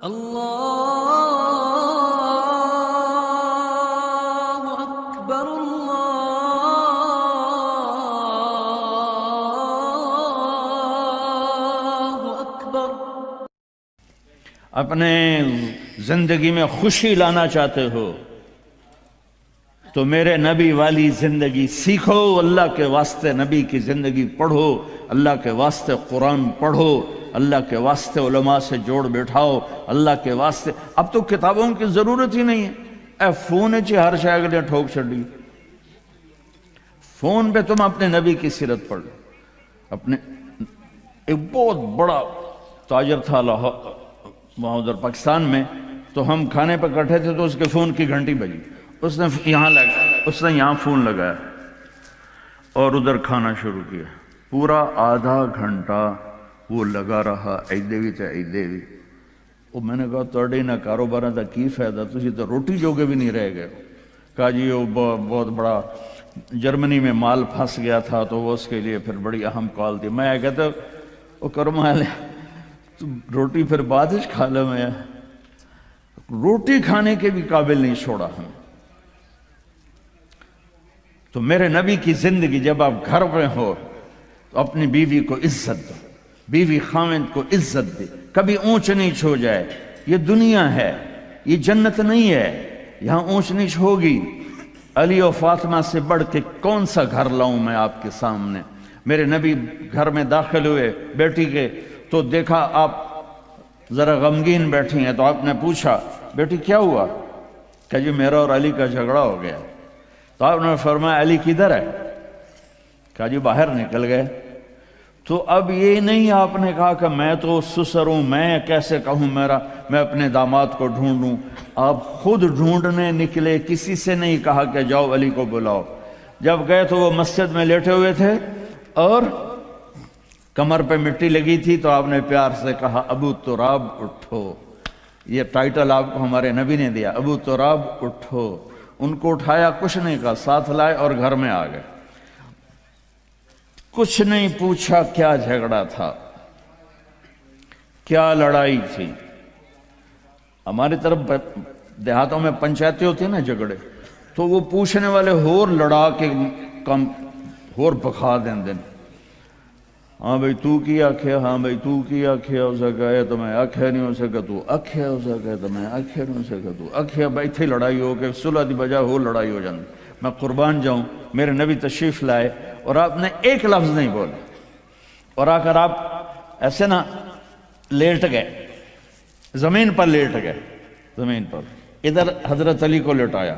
اللہ اکبر اللہ اکبر۔ اپنے زندگی میں خوشی لانا چاہتے ہو تو میرے نبی والی زندگی سیکھو، اللہ کے واسطے نبی کی زندگی پڑھو، اللہ کے واسطے قرآن پڑھو، اللہ کے واسطے علماء سے جوڑ بیٹھاؤ، اللہ کے واسطے۔ اب تو کتابوں کی ضرورت ہی نہیں ہے، اے فون چی ہر شے کے لیے ٹھوک چھڑی، فون پہ تم اپنے نبی کی سیرت پڑھ لو۔ اپنے ایک بہت بڑا تاجر تھا وہاں ادھر پاکستان میں، تو ہم کھانے پہ کٹھے تھے تو اس کے فون کی گھنٹی بجی، اس نے یہاں فون لگایا اور ادھر کھانا شروع کیا۔ پورا آدھا گھنٹہ وہ لگا رہا، ایدے بھی تے ایدے بھی۔ وہ میں نے کہا توڑے نہ کاروبار دا کی فائدہ، تسی تو روٹی جوگے بھی نہیں رہ گئے۔ کہا جی وہ بہت بڑا جرمنی میں مال پھنس گیا تھا تو وہ اس کے لیے پھر بڑی اہم کال تھی۔ میں کہتا وہ کرما لے تو روٹی پھر بعد ہی کھا لے، میں روٹی کھانے کے بھی قابل نہیں چھوڑا ہم۔ تو میرے نبی کی زندگی جب آپ گھر میں ہو تو اپنی بیوی کو عزت دو، بیوی خاوند کو عزت دے، کبھی اونچ نیچ ہو جائے۔ یہ دنیا ہے، یہ جنت نہیں ہے، یہاں اونچ نیچ ہوگی۔ علی و فاطمہ سے بڑھ کے کون سا گھر لاؤں میں آپ کے سامنے؟ میرے نبی گھر میں داخل ہوئے بیٹی کے تو دیکھا آپ ذرا غمگین بیٹھی ہیں، تو آپ نے پوچھا بیٹی کیا ہوا؟ کہ جی میرا اور علی کا جھگڑا ہو گیا۔ تو آپ نے فرمایا علی کدھر ہے؟ کہا جی باہر نکل گئے۔ تو اب یہ نہیں آپ نے کہا کہ میں تو سسر ہوں، میں کیسے کہوں میں اپنے داماد کو ڈھونڈوں۔ آپ خود ڈھونڈنے نکلے، کسی سے نہیں کہا کہ جاؤ علی کو بلاؤ۔ جب گئے تو وہ مسجد میں لیٹے ہوئے تھے اور کمر پہ مٹی لگی تھی، تو آپ نے پیار سے کہا ابو تراب اٹھو۔ یہ ٹائٹل آپ کو ہمارے نبی نے دیا، ابو تراب اٹھو۔ ان کو اٹھایا، کچھ نہیں کہا، ساتھ لائے اور گھر میں آ گئے۔ کچھ نہیں پوچھا کیا جھگڑا تھا، کیا لڑائی تھی۔ ہماری طرف دیہاتوں میں پنچایتیں ہوتی ہیں نا جھگڑے، تو وہ پوچھنے والے ہور لڑا کے کم ہور بکھا دیں دن۔ ہاں بھئی تو کی آکھیا، ہاں بھئی تو کی آکھیا ہو سکا ہے تو میں آکھیا نہیں ہو سکا، تو آکھیا ہو سکا ہے تو میں آکھیا نہیں ہو سکا، تو آکھیا بھائی تھی لڑائی ہو کے صلح دی بجائے ہو لڑائی ہو جاندی۔ میں قربان جاؤں، میرے نبی تشریف لائے اور آپ نے ایک لفظ نہیں بولے، اور آ کر آپ ایسے نا لیٹ گئے، زمین پر لیٹ گئے، زمین پر۔ ادھر حضرت علی کو لٹایا،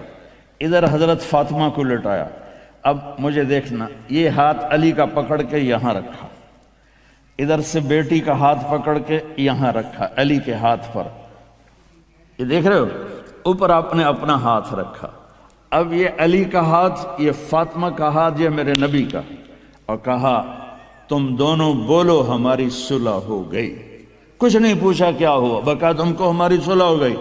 ادھر حضرت فاطمہ کو لٹایا۔ اب مجھے دیکھنا، یہ ہاتھ علی کا پکڑ کے یہاں رکھا، ادھر سے بیٹی کا ہاتھ پکڑ کے یہاں رکھا علی کے ہاتھ پر، یہ دیکھ رہے ہو، اوپر آپ نے اپنا ہاتھ رکھا۔ اب یہ علی کا ہاتھ، یہ فاطمہ کا ہاتھ، یہ میرے نبی کا، اور کہا تم دونوں بولو ہماری صلح ہو گئی۔ کچھ نہیں پوچھا کیا ہوا، بکا تم کو ہماری صلح ہو گئی۔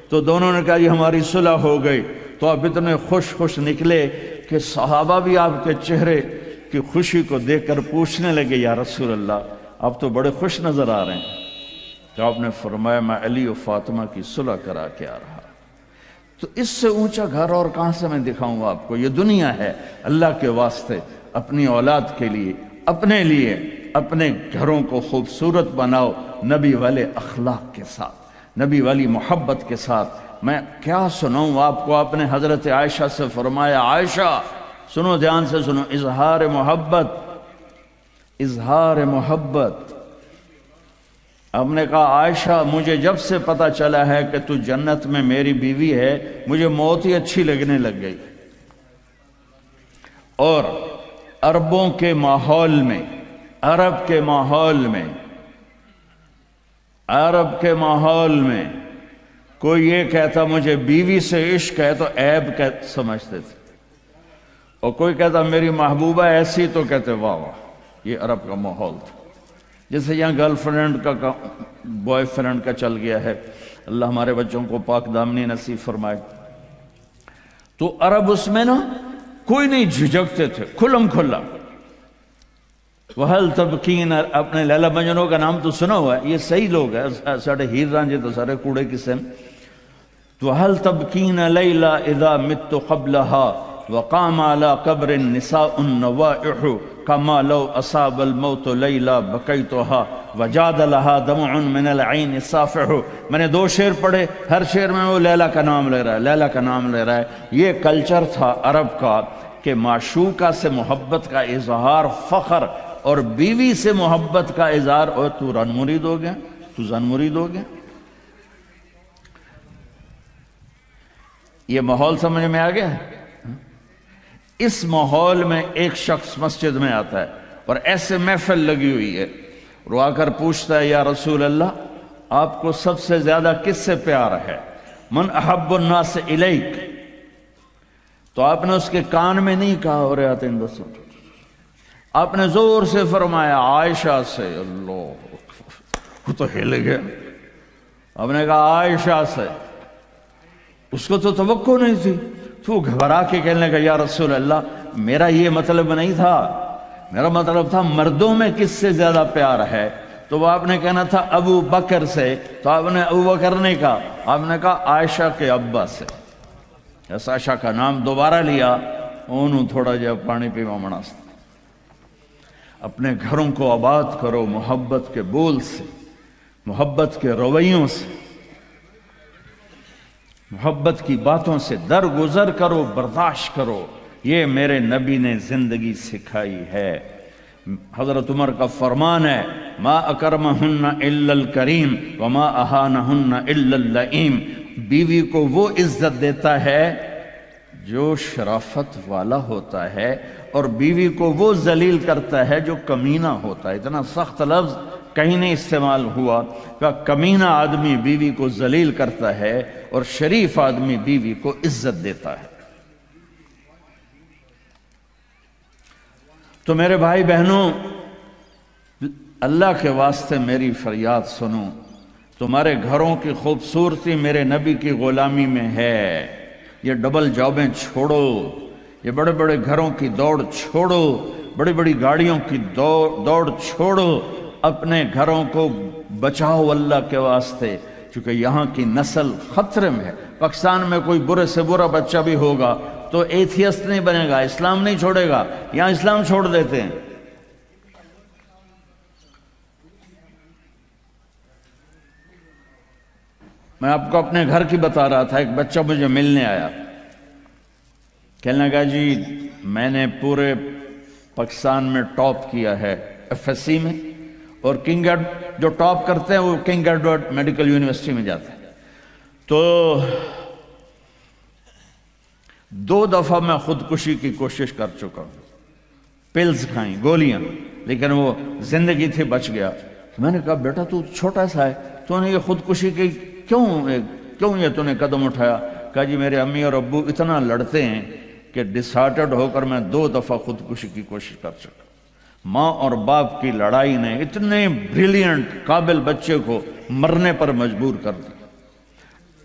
تو دونوں نے کہا یہ ہماری صلح ہو گئی۔ تو آپ اتنے خوش نکلے کہ صحابہ بھی آپ کے چہرے کی خوشی کو دیکھ کر پوچھنے لگے یا رسول اللہ آپ تو بڑے خوش نظر آ رہے ہیں۔ تو آپ نے فرمایا میں علی و فاطمہ کی صلح کرا کے آ رہا۔ تو اس سے اونچا گھر اور کہاں سے میں دکھاؤں آپ کو؟ یہ دنیا ہے، اللہ کے واسطے اپنی اولاد کے لیے، اپنے لیے، اپنے گھروں کو خوبصورت بناؤ نبی والے اخلاق کے ساتھ، نبی والی محبت کے ساتھ۔ میں کیا سناؤں آپ کو؟ آپ نے حضرت عائشہ سے فرمایا عائشہ سنو، دھیان سے سنو، اظہار محبت، اظہار محبت۔ آپ نے کہا عائشہ مجھے جب سے پتا چلا ہے کہ تو جنت میں میری بیوی ہے، مجھے موت ہی اچھی لگنے لگ گئی۔ اور عربوں کے ماحول میں، عرب کے ماحول میں کوئی یہ کہتا مجھے بیوی سے عشق ہے تو عیب سمجھتے تھے، اور کوئی کہتا میری محبوبہ ایسی تو کہتے واہ واہ۔ یہ عرب کا ماحول تھا، جیسے یہاں گرل فرینڈ کا بوائے فرینڈ کا چل گیا ہے۔ اللہ ہمارے بچوں کو پاک دامنی نصیب فرمائے۔ تو عرب اس میں نا کوئی نہیں جھجکتے تھے، کھلم کھلا۔ وہل تبکین، اپنے لیلا مجنوں کا نام تو سنا ہوا ہے، یہ صحیح لوگ ہیں، ساڑھے ہیر رانجے تو سارے کوڑے قسم. وَهَلْ تَبْكِينَ لَيْلَا إِذَا مِتُّ قَبْلَهَا وَقَامَ عَلَى قَبْرٍ نِسَاءٌ النَّوَائِحُ كَمَا لَوْ أَصَابَ الْمَوْتُ لَيْلَا بَكَيْتُهَا وَجَادَ لَهَا دَمْعٌ مِنَ الْعَيْنِ صَافِحُ. میں نے 2 شعر پڑھے، ہر شعر میں وہ لیلا کا نام لے رہا ہے، لیلا کا نام لے رہا ہے. یہ کلچر تھا عرب کا کہ معشوقہ سے محبت کا اظہار فخر، اور بیوی سے محبت کا اظہار، اور تو رن مرید ہو گیا، تو زن مرید ہو گیا. یہ ماحول سمجھ میں آ گیا ہے؟ اس ماحول میں ایک شخص مسجد میں آتا ہے اور ایسے محفل لگی ہوئی ہے، اور آ کر پوچھتا ہے یا رسول اللہ آپ کو سب سے زیادہ کس سے پیار ہے؟ من احب الناس الیک. تو آپ نے اس کے کان میں نہیں کہا اور آتے ہیں دوستوں، آپ نے زور سے فرمایا عائشہ سے. اللہ، وہ تو ہل گیا. آپ نے کہا عائشہ سے. اس کو تو توقع نہیں تھی، تو گھبرا کے کہنے لگا یا رسول اللہ میرا یہ مطلب نہیں تھا، میرا مطلب تھا مردوں میں کس سے زیادہ پیار ہے. تو وہ آپ نے کہنا تھا ابو بکر سے، تو آپ نے ابو بکر نہیں کہا، آپ نے کہا عائشہ کے ابا سے. عائشہ کا نام دوبارہ لیا، انہوں تھوڑا جا پانی پیوا مناسب. اپنے گھروں کو آباد کرو محبت کے بول سے، محبت کے رویوں سے، محبت کی باتوں سے درگزر کرو، برداشت کرو. یہ میرے نبی نے زندگی سکھائی ہے. حضرت عمر کا فرمان ہے ما اکرمہن الا الکریم وما اہانہن الا اللئیم. بیوی کو وہ عزت دیتا ہے جو شرافت والا ہوتا ہے، اور بیوی کو وہ ذلیل کرتا ہے جو کمینہ ہوتا ہے. اتنا سخت لفظ کہیں نہیں استعمال ہوا کہ کمینہ آدمی بیوی کو ذلیل کرتا ہے اور شریف آدمی بیوی کو عزت دیتا ہے. تو میرے بھائی بہنوں، اللہ کے واسطے میری فریاد سنو. تمہارے گھروں کی خوبصورتی میرے نبی کی غلامی میں ہے. یہ ڈبل جابیں چھوڑو، یہ بڑے بڑے گھروں کی دوڑ چھوڑو، بڑی بڑی گاڑیوں کی دوڑ چھوڑو. اپنے گھروں کو بچاؤ اللہ کے واسطے، چونکہ یہاں کی نسل خطرے میں ہے. پاکستان میں کوئی برے سے برا بچہ بھی ہوگا تو ایتھیسٹ نہیں بنے گا، اسلام نہیں چھوڑے گا. یہاں اسلام چھوڑ دیتے ہیں. میں آپ کو اپنے گھر کی بتا رہا تھا. ایک بچہ مجھے ملنے آیا، کہنے لگا جی میں نے پورے پاکستان میں ٹاپ کیا ہے ایف ایس سی میں، اور کنگ جو ٹاپ کرتے ہیں وہ کنگ ایڈورڈ میڈیکل یونیورسٹی میں جاتے ہیں. تو 2 دفعہ میں خودکشی کی کوشش کر چکا ہوں، پلز کھائیں، گولیاں، لیکن وہ زندگی تھی بچ گیا. میں نے کہا بیٹا تو چھوٹا سا ہے، تو نے یہ خودکشی کی کیوں یہ تو نے قدم اٹھایا؟ کہا جی میرے امی اور ابو اتنا لڑتے ہیں کہ ڈسہارٹڈ ہو کر میں 2 دفعہ خودکشی کی کوشش کر چکا. ماں اور باپ کی لڑائی نے اتنے بریلینٹ قابل بچے کو مرنے پر مجبور کر دیا.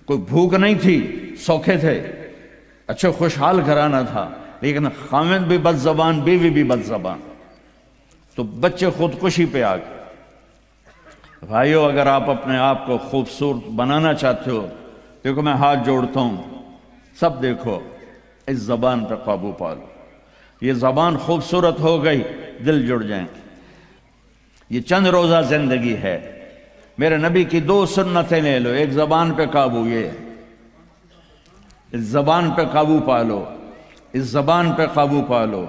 کوئی بھوک نہیں تھی، سوکھے تھے، اچھے خوشحال گھرانہ تھا، لیکن خامد بھی بد زبان، بیوی بھی بد زبان، تو بچے خودکشی پہ آ گئے. بھائیو اگر آپ اپنے آپ کو خوبصورت بنانا چاہتے ہو، دیکھو میں ہاتھ جوڑتا ہوں، سب دیکھو اس زبان پہ قابو پالو. یہ زبان خوبصورت ہو گئی، دل جڑ جائیں. یہ چند روزہ زندگی ہے. میرے نبی کی 2 سنتیں لے لو. ایک زبان پہ قابو، یہ اس زبان پہ قابو پالو، اس زبان پہ قابو پالو،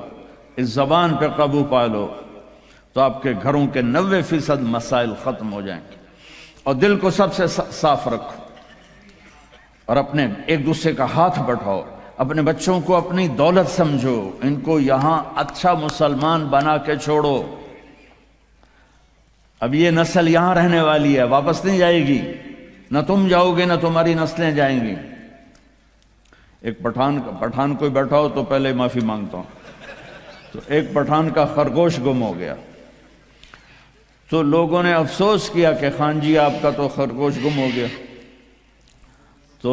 اس زبان پہ قابو پالو، تو آپ کے گھروں کے 90% مسائل ختم ہو جائیں گے. اور دل کو سب سے صاف رکھو، اور اپنے ایک دوسرے کا ہاتھ بٹھاؤ. اپنے بچوں کو اپنی دولت سمجھو، ان کو یہاں اچھا مسلمان بنا کے چھوڑو. اب یہ نسل یہاں رہنے والی ہے، واپس نہیں جائے گی. نہ تم جاؤ گے نہ تمہاری نسلیں جائیں گی. ایک پٹھان کوئی بیٹھا ہو تو پہلے معافی مانگتا ہوں. تو ایک پٹھان کا خرگوش گم ہو گیا، تو لوگوں نے افسوس کیا کہ خان جی آپ کا تو خرگوش گم ہو گیا. تو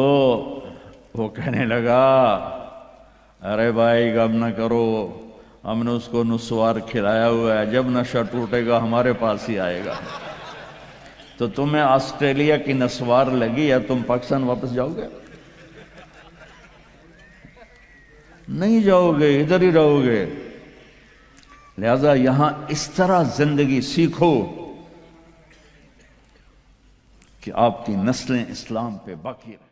وہ کہنے لگا ارے بھائی غم نہ کرو، ہم نے اس کو نسوار کھلایا ہوا ہے، جب نشہ ٹوٹے گا ہمارے پاس ہی آئے گا۔ تو تمہیں آسٹریلیا کی نسوار لگی ہے، تم پاکستان واپس جاؤ گے؟ نہیں جاؤ گے، ادھر ہی رہو گے۔ لہذا یہاں اس طرح زندگی سیکھو کہ آپ کی نسلیں اسلام پہ باقی رہیں۔